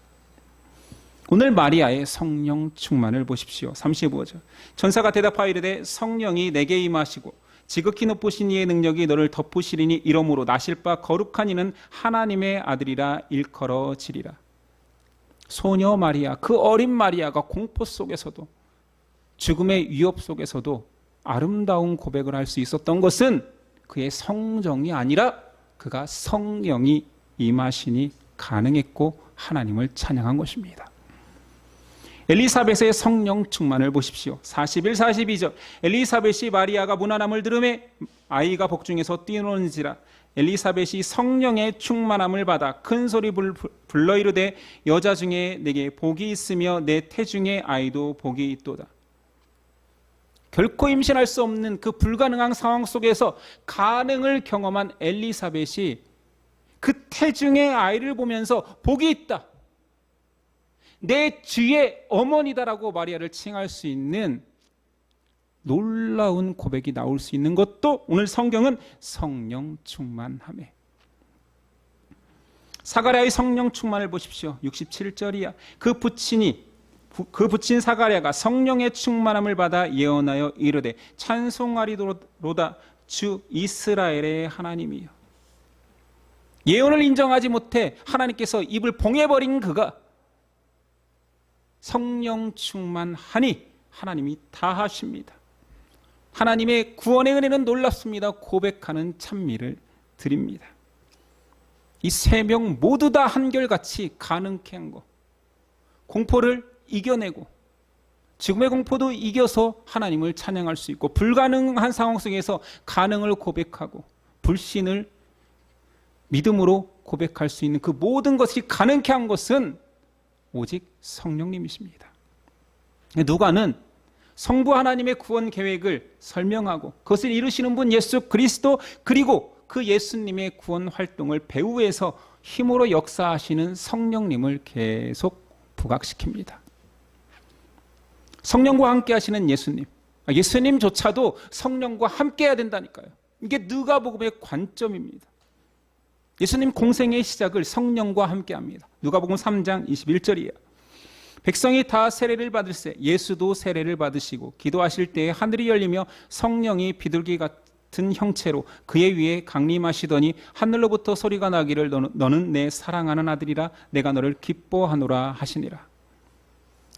Speaker 2: 오늘 마리아의 성령 충만을 보십시오. 35절. 천사가 대답하여 이르되 성령이 내게 임하시고 지극히 높으신 이의 능력이 너를 덮으시리니 이러므로 나실 바 거룩한 이는 하나님의 아들이라 일컬어지리라. 소녀 마리아, 그 어린 마리아가 공포 속에서도 죽음의 위협 속에서도 아름다운 고백을 할 수 있었던 것은 그의 성정이 아니라 그가 성령이 임하시니 가능했고 하나님을 찬양한 것입니다. 엘리사벳의 성령 충만을 보십시오. 41, 42절. 엘리사벳이 마리아가 무난함을 들으매 아이가 복중에서 뛰노는지라. 엘리사벳이 성령의 충만함을 받아 큰 소리 불러 이르되 여자 중에 내게 복이 있으며 내 태중의 아이도 복이 있도다. 결코 임신할 수 없는 그 불가능한 상황 속에서 가능을 경험한 엘리사벳이 그 태중의 아이를 보면서 복이 있다, 내 주의 어머니다라고 마리아를 칭할 수 있는 놀라운 고백이 나올 수 있는 것도 오늘 성경은 성령 충만함에. 사가랴의 성령 충만을 보십시오. 67절이야. 그 부친 사가랴가 성령의 충만함을 받아 예언하여 이르되 찬송하리로다 주 이스라엘의 하나님이여. 예언을 인정하지 못해 하나님께서 입을 봉해버린 그가 성령 충만하니 하나님이 다 하십니다. 하나님의 구원의 은혜는 놀랍습니다. 고백하는 찬미를 드립니다. 이 세 명 모두 다 한결같이 가능케 한 것, 공포를 이겨내고 지금의 공포도 이겨서 하나님을 찬양할 수 있고, 불가능한 상황 속에서 가능을 고백하고 불신을 믿음으로 고백할 수 있는 그 모든 것이 가능케 한 것은 오직 성령님이십니다. 누가는 성부 하나님의 구원 계획을 설명하고 그것을 이루시는 분 예수 그리스도, 그리고 그 예수님의 구원 활동을 배후에서 힘으로 역사하시는 성령님을 계속 부각시킵니다. 성령과 함께 하시는 예수님, 예수님조차도 성령과 함께 해야 된다니까요. 이게 누가복음의 관점입니다. 예수님 공생의 시작을 성령과 함께 합니다. 누가복음 3장 21절이에요. 백성이 다 세례를 받을세 예수도 세례를 받으시고 기도하실 때에 하늘이 열리며 성령이 비둘기 같은 형체로 그의 위에 강림하시더니 하늘로부터 소리가 나기를 너는 내 사랑하는 아들이라 내가 너를 기뻐하노라 하시니라.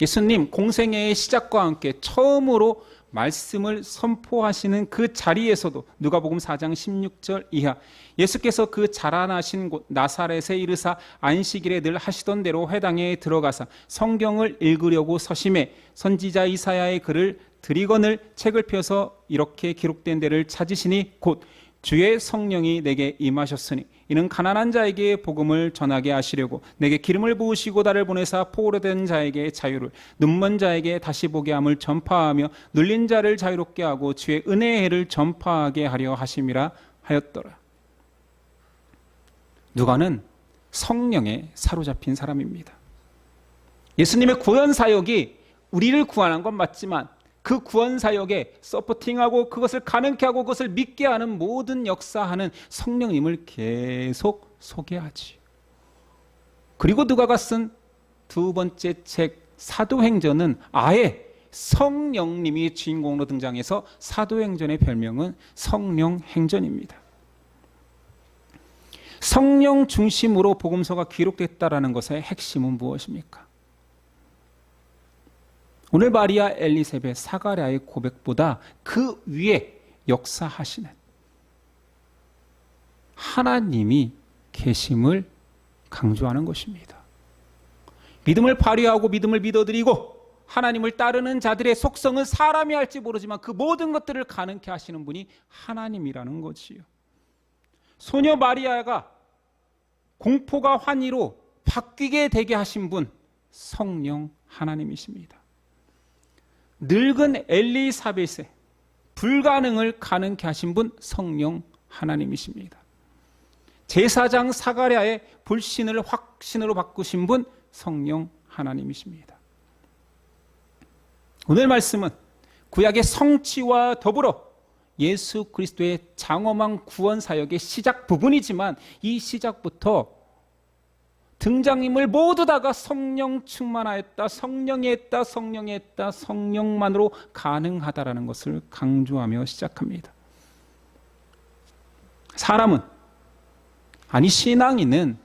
Speaker 2: 예수님 공생애의 시작과 함께 처음으로 말씀을 선포하시는 그 자리에서도 누가복음 4장 16절 이하, 예수께서 그 자라나신 곳 나사렛에 이르사 안식일에 늘 하시던 대로 회당에 들어가사 성경을 읽으려고 서심해 선지자 이사야의 글을 드리거늘 책을 펴서 이렇게 기록된 데를 찾으시니 곧 주의 성령이 내게 임하셨으니 이는 가난한 자에게 복음을 전하게 하시려고 내게 기름을 부으시고 나를 보내사 포로된 자에게 자유를, 눈먼 자에게 다시 보게 함을 전파하며 눌린 자를 자유롭게 하고 주의 은혜의 해를 전파하게 하려 하심이라 하였더라. 누가는 성령에 사로잡힌 사람입니다. 예수님의 구원 사역이 우리를 구원한 건 맞지만 그 구원 사역에 서포팅하고 그것을 가능케 하고 그것을 믿게 하는 모든 역사하는 성령님을 계속 소개하지. 그리고 누가가 쓴 두 번째 책 사도행전은 아예 성령님이 주인공으로 등장해서 사도행전의 별명은 성령행전입니다. 성령 중심으로 복음서가 기록됐다라는 것의 핵심은 무엇입니까? 오늘 마리아, 엘리세벳, 사가랴의 고백보다 그 위에 역사하시는 하나님이 계심을 강조하는 것입니다. 믿음을 발휘하고 믿음을 믿어드리고 하나님을 따르는 자들의 속성은 사람이 할지 모르지만 그 모든 것들을 가능케 하시는 분이 하나님이라는 거지요. 소녀 마리아가 공포가 환희로 바뀌게 되게 하신 분, 성령 하나님이십니다. 늙은 엘리사벳의 불가능을 가능케 하신 분, 성령 하나님이십니다. 제사장 사가랴의 불신을 확신으로 바꾸신 분, 성령 하나님이십니다. 오늘 말씀은 구약의 성취와 더불어 예수 그리스도의 장엄한 구원 사역의 시작 부분이지만 이 시작부터 등장인물 모두 다가 성령 충만하였다, 성령이 했다, 성령이 했다, 성령만으로 가능하다라는 것을 강조하며 시작합니다. 사람은, 아니 신앙인은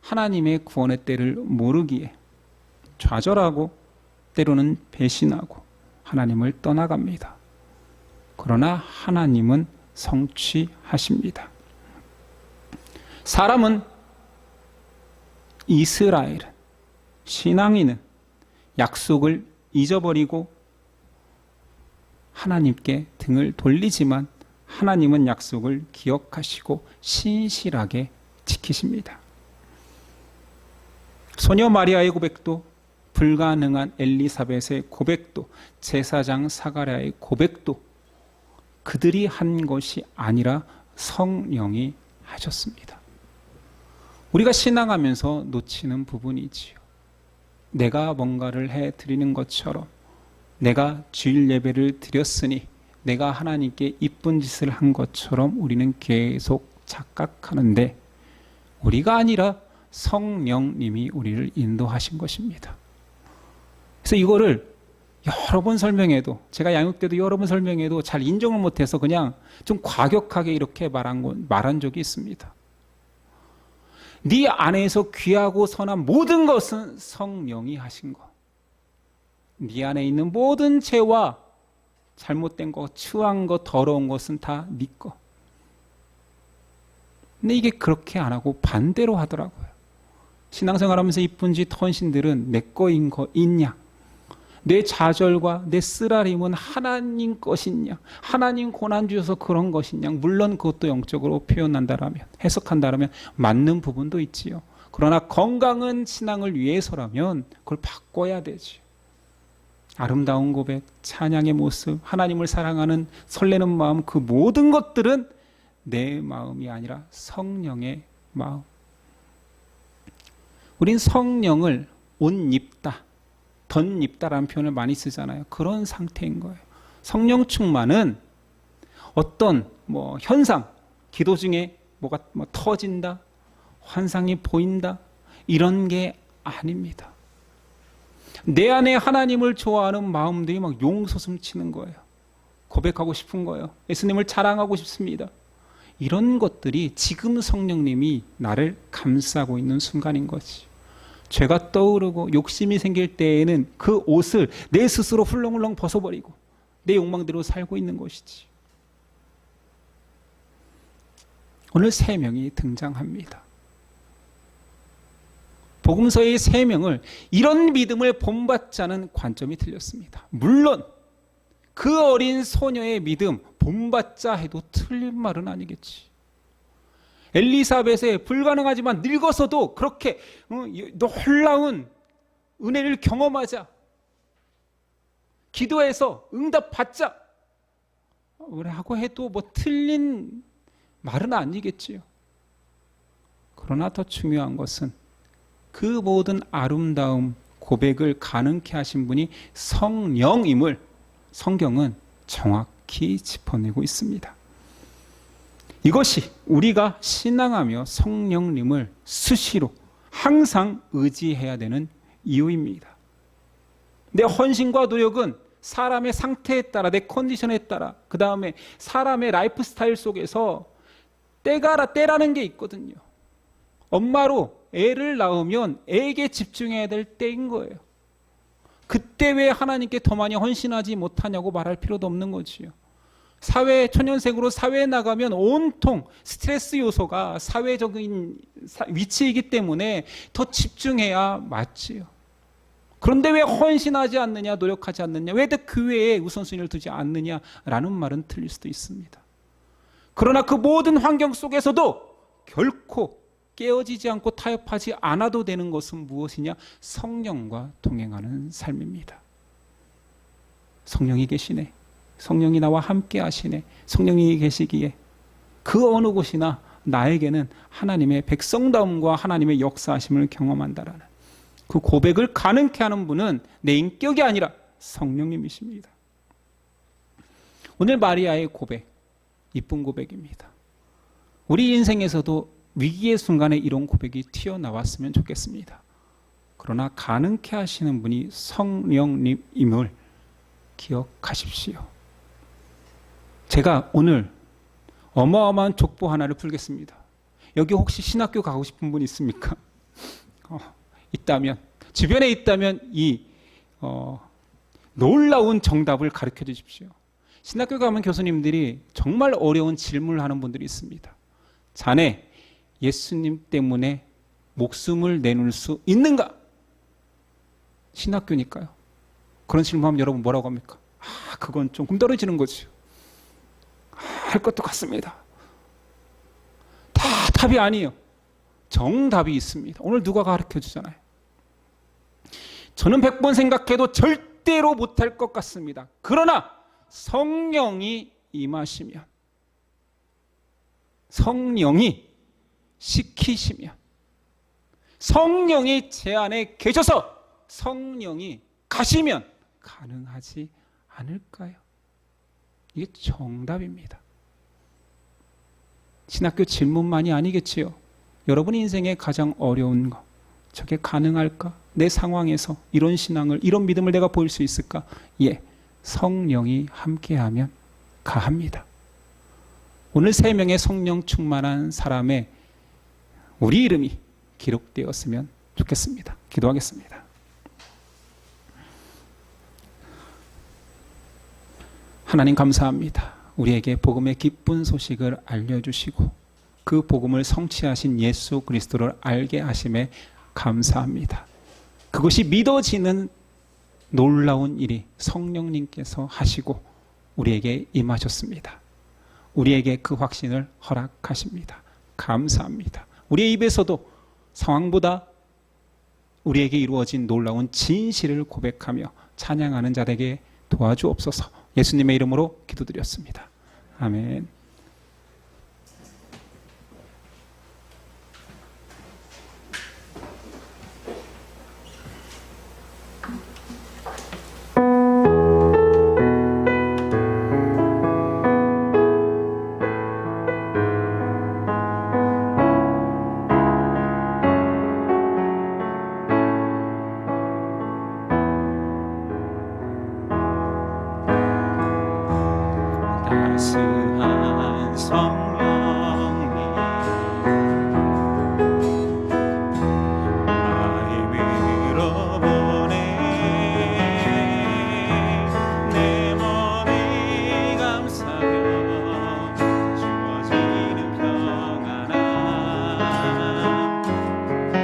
Speaker 2: 하나님의 구원의 때를 모르기에 좌절하고 때로는 배신하고 하나님을 떠나갑니다. 그러나 하나님은 성취하십니다. 사람은, 이스라엘은, 신앙인은 약속을 잊어버리고 하나님께 등을 돌리지만 하나님은 약속을 기억하시고 신실하게 지키십니다. 소녀 마리아의 고백도, 불가능한 엘리사벳의 고백도, 제사장 사가랴의 고백도 그들이 한 것이 아니라 성령이 하셨습니다. 우리가 신앙하면서 놓치는 부분이지요. 내가 뭔가를 해드리는 것처럼, 내가 주일 예배를 드렸으니 내가 하나님께 이쁜 짓을 한 것처럼 우리는 계속 착각하는데 우리가 아니라 성령님이 우리를 인도하신 것입니다. 그래서 이거를 여러 번 설명해도, 제가 양육 때도 여러 번 설명해도 잘 인정을 못해서 그냥 좀 과격하게 이렇게 말한 적이 있습니다. 네 안에서 귀하고 선한 모든 것은 성령이 하신 것. 네 안에 있는 모든 죄와 잘못된 거, 추한 거, 더러운 것은 다 네 거. 근데 이게 그렇게 안 하고 반대로 하더라고요. 신앙생활하면서 이쁜 짓 헌신들은 내 거인 거 있냐? 내 좌절과 내 쓰라림은 하나님 것이냐? 하나님 고난 주셔서 그런 것이냐? 물론 그것도 영적으로 표현한다라면, 해석한다라면 맞는 부분도 있지요. 그러나 건강한 신앙을 위해서라면 그걸 바꿔야 되지. 아름다운 고백, 찬양의 모습, 하나님을 사랑하는 설레는 마음, 그 모든 것들은 내 마음이 아니라 성령의 마음. 우린 성령을 옷 입다, 덧입다라는 표현을 많이 쓰잖아요. 그런 상태인 거예요. 성령 충만은 어떤 현상, 기도 중에 뭐가 터진다, 환상이 보인다, 이런 게 아닙니다. 내 안에 하나님을 좋아하는 마음들이 막 용솟음치는 거예요. 고백하고 싶은 거예요. 예수님을 자랑하고 싶습니다. 이런 것들이 지금 성령님이 나를 감싸고 있는 순간인 거지. 죄가 떠오르고 욕심이 생길 때에는 그 옷을 내 스스로 훌렁훌렁 벗어버리고 내 욕망대로 살고 있는 것이지. 오늘 세 명이 등장합니다. 복음서의 세 명을 이런 믿음을 본받자는 관점이 틀렸습니다. 물론 그 어린 소녀의 믿음 본받자 해도 틀린 말은 아니겠지. 엘리사벳의 불가능하지만 늙어서도 그렇게 놀라운 은혜를 경험하자, 기도해서 응답받자 하고 해도 틀린 말은 아니겠지요. 그러나 더 중요한 것은 그 모든 아름다움 고백을 가능케 하신 분이 성령임을 성경은 정확히 짚어내고 있습니다. 이것이 우리가 신앙하며 성령님을 수시로 항상 의지해야 되는 이유입니다. 내 헌신과 노력은 사람의 상태에 따라, 내 컨디션에 따라, 그 다음에 사람의 라이프 스타일 속에서 때라는 게 있거든요. 엄마로 애를 낳으면 애에게 집중해야 될 때인 거예요. 그때 왜 하나님께 더 많이 헌신하지 못하냐고 말할 필요도 없는 거지요. 초년생으로 사회에 나가면 온통 스트레스 요소가 사회적인 위치이기 때문에 더 집중해야 맞지요. 그런데 왜 헌신하지 않느냐, 노력하지 않느냐, 왜 교회에 우선순위를 두지 않느냐라는 말은 틀릴 수도 있습니다. 그러나 그 모든 환경 속에서도 결코 깨어지지 않고 타협하지 않아도 되는 것은 무엇이냐? 성령과 동행하는 삶입니다. 성령이 계시네. 성령이 나와 함께 하시네. 성령이 계시기에 그 어느 곳이나 나에게는 하나님의 백성다움과 하나님의 역사하심을 경험한다라는 그 고백을 가능케 하는 분은 내 인격이 아니라 성령님이십니다. 오늘 마리아의 고백, 이쁜 고백입니다. 우리 인생에서도 위기의 순간에 이런 고백이 튀어나왔으면 좋겠습니다. 그러나 가능케 하시는 분이 성령님임을 기억하십시오. 제가 오늘 어마어마한 족보 하나를 풀겠습니다. 여기 혹시 신학교 가고 싶은 분 있습니까? 있다면, 주변에 있다면 이 놀라운 정답을 가르쳐 주십시오. 신학교 가면 교수님들이 정말 어려운 질문을 하는 분들이 있습니다. 자네 예수님 때문에 목숨을 내놓을 수 있는가? 신학교니까요. 그런 질문하면 여러분 뭐라고 합니까? 그건 좀 꿈떨어지는 거죠. 할 것도 같습니다. 다 답이 아니에요. 정답이 있습니다. 오늘 누가 가르쳐 주잖아요. 저는 100번 생각해도 절대로 못할 것 같습니다. 그러나 성령이 임하시면, 성령이 시키시면, 성령이 제 안에 계셔서 성령이 가시면 가능하지 않을까요? 이게 정답입니다. 신학교 질문만이 아니겠지요. 여러분 인생의 가장 어려운 거, 저게 가능할까? 내 상황에서 이런 신앙을, 이런 믿음을 내가 보일 수 있을까? 예, 성령이 함께하면 가합니다. 오늘 3명의 성령 충만한 사람의 우리 이름이 기록되었으면 좋겠습니다. 기도하겠습니다. 하나님 감사합니다. 우리에게 복음의 기쁜 소식을 알려주시고 그 복음을 성취하신 예수 그리스도를 알게 하심에 감사합니다. 그것이 믿어지는 놀라운 일이 성령님께서 하시고 우리에게 임하셨습니다. 우리에게 그 확신을 허락하십니다. 감사합니다. 우리의 입에서도 상황보다 우리에게 이루어진 놀라운 진실을 고백하며 찬양하는 자 되게 도와주옵소서. 예수님의 이름으로 기도드렸습니다. 아멘. 따스한 성령님 마음 밀어보내 내 몸이 감사며 주어지는 평안함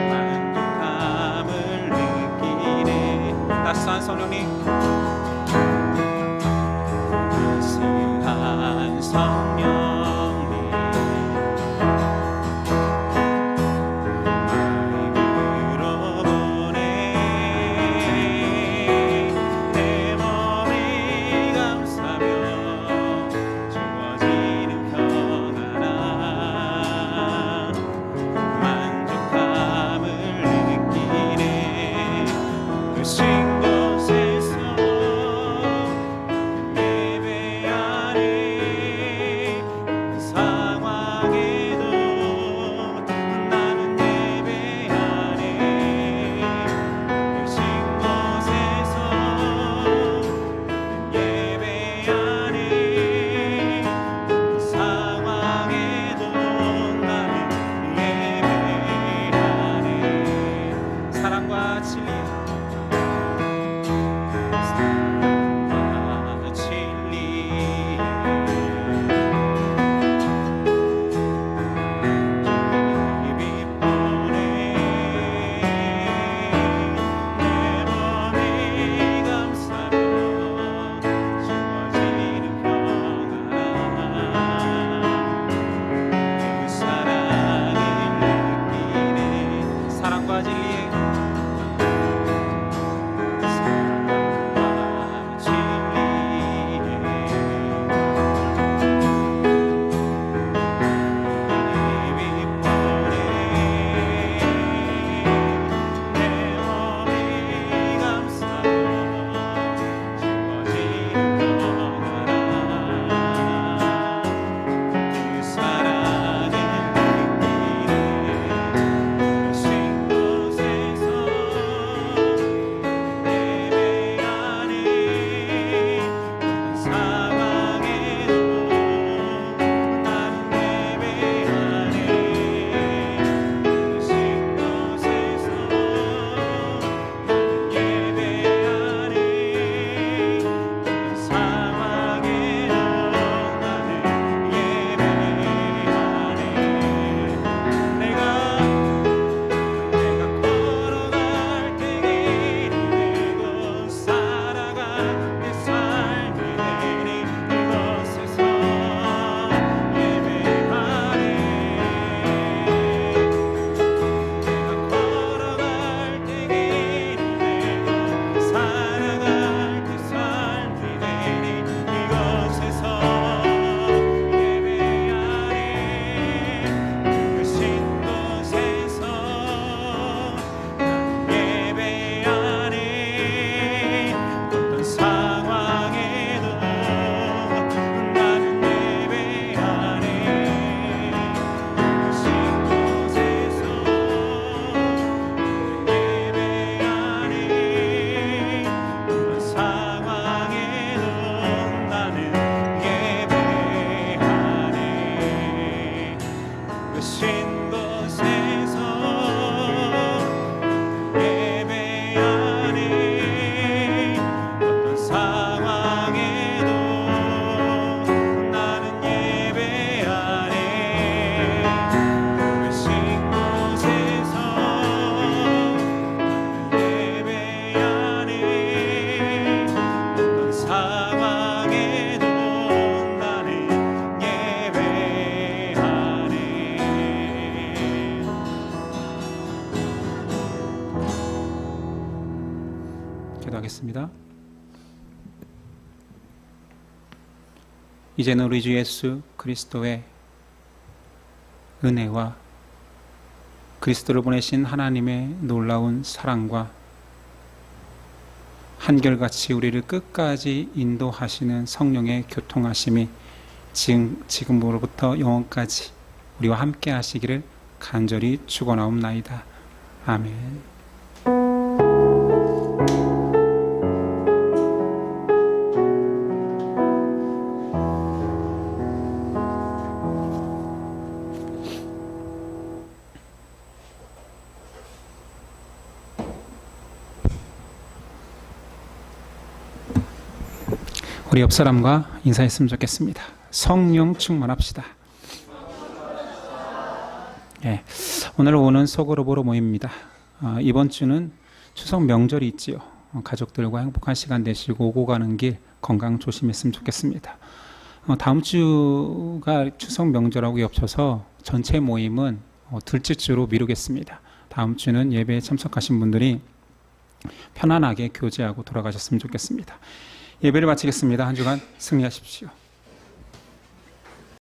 Speaker 2: 만족함을 느끼네. 따스한 성령님 성령님 마음으로 보내 내 몸이 감사며 주어지는 평안함 만족함을 느끼네. 그 신 곳에서 사랑과 진리 상황에도 기도하겠습니다. 이제는 우리 주 예수 그리스도의 은혜와 그리스도를 보내신 하나님의 놀라운 사랑과 한결같이 우리를 끝까지 인도하시는 성령의 교통하심이 지금으로부터 영원까지 우리와 함께 하시기를 간절히 축원하옵나이다. 아멘. 우리 옆 사람과 인사했으면 좋겠습니다. 성령 충만합시다. 네, 오늘 오는 소그룹으로 모입니다. 이번 주는 추석 명절이 있지요. 가족들과 행복한 시간 되시고 오고 가는 길 건강 조심했으면 좋겠습니다. 다음 주가 추석 명절하고 겹쳐서 전체 모임은 둘째 주로 미루겠습니다. 다음 주는 예배에 참석하신 분들이 편안하게 교제하고 돌아가셨으면 좋겠습니다. 예배를 마치겠습니다. 한 주간 승리하십시오.